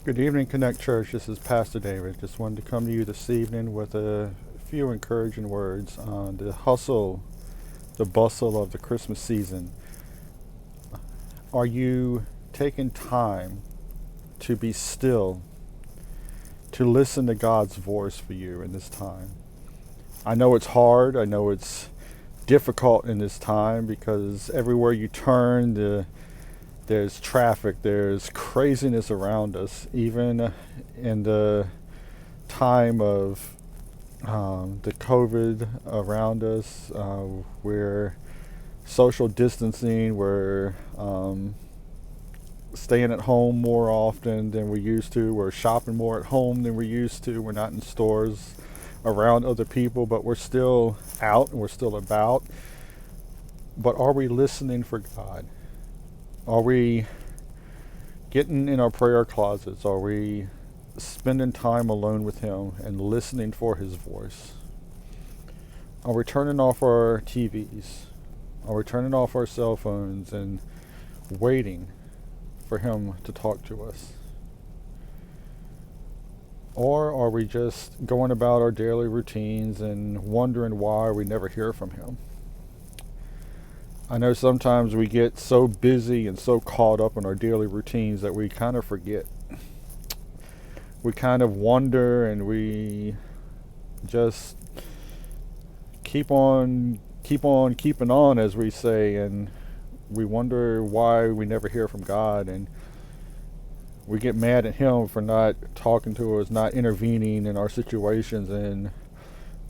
Good evening, Connect Church. This is Pastor David. Just wanted to come to you this evening with a few encouraging words on the hustle, the bustle of the Christmas season. Are you taking time to be still, to listen to God's voice for you in this time? I know it's hard. I know it's difficult in this time because everywhere you turn, there's traffic, there's craziness around us, even in the time of the COVID around us. We're social distancing, we're staying at home more often than we used to, we're shopping more at home than we used to, we're not in stores around other people, but we're still out and we're still about. But are we listening for God? Are we getting in our prayer closets? Are we spending time alone with Him and listening for His voice? Are we turning off our TVs? Are we turning off our cell phones and waiting for Him to talk to us? Or are we just going about our daily routines and wondering why we never hear from Him? I know sometimes we get so busy and so caught up in our daily routines that we kind of forget. We kind of wonder and we just keep on keeping on, as we say, and we wonder why we never hear from God, and we get mad at Him for not talking to us, not intervening in our situations, and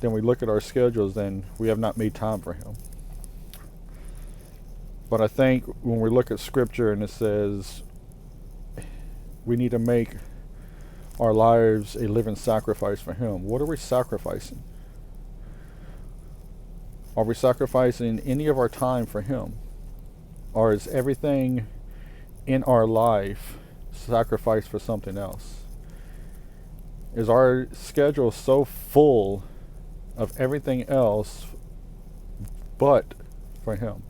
then we look at our schedules and we have not made time for Him. But I think when we look at Scripture and it says we need to make our lives a living sacrifice for Him, what are we sacrificing? Are we sacrificing any of our time for Him? Or is everything in our life sacrificed for something else? Is our schedule so full of everything else but for Him?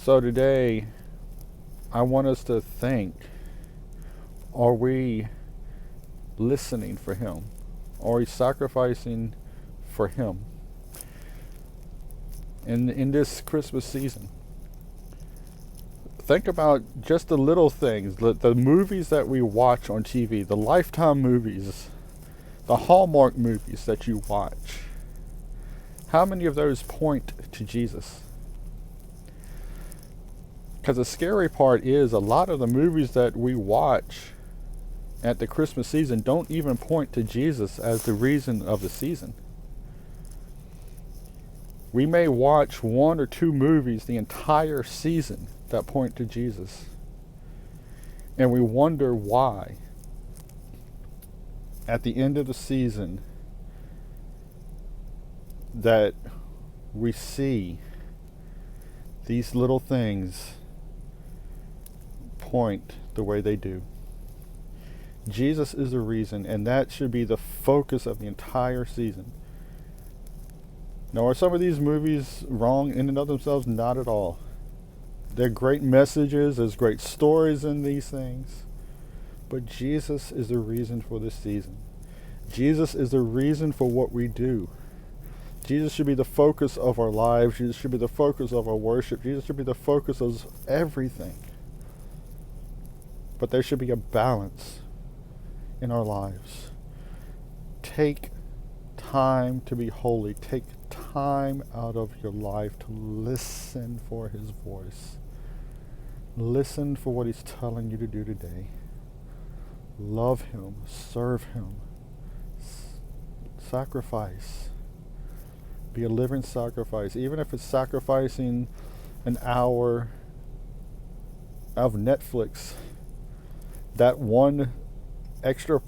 So today, I want us to think, are we listening for Him? Are we sacrificing for Him? In this Christmas season, think about just the little things, the movies that we watch on TV, the Lifetime movies, the Hallmark movies that you watch. How many of those point to Jesus? Because the scary part is a lot of the movies that we watch at the Christmas season don't even point to Jesus as the reason of the season. We may watch one or two movies the entire season that point to Jesus, and we wonder why at the end of the season that we see these little things point the way they do. Jesus is the reason, and that should be the focus of the entire season. Now, are some of these movies wrong in and of themselves? Not at all. They're great messages, there's great stories in these things, but Jesus is the reason for this season. Jesus is the reason for what we do. Jesus should be the focus of our lives. Jesus should be the focus of our worship. Jesus should be the focus of everything. But there should be a balance in our lives. Take time to be holy. Take time out of your life to listen for His voice. Listen for what He's telling you to do today. Love Him. Serve Him. Sacrifice. Be a living sacrifice. Even if it's sacrificing an hour of Netflix, that one extra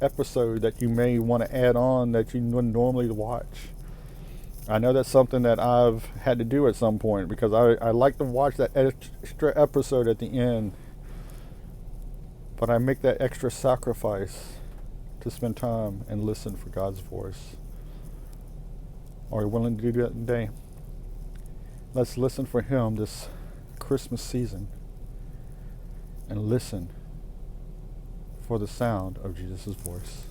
episode that you may want to add on that you wouldn't normally watch. I know that's something that I've had to do at some point because I like to watch that extra episode at the end, but I make that extra sacrifice to spend time and listen for God's voice. Are you willing to do that today? Let's listen for Him this Christmas season and listen for the sound of Jesus' voice.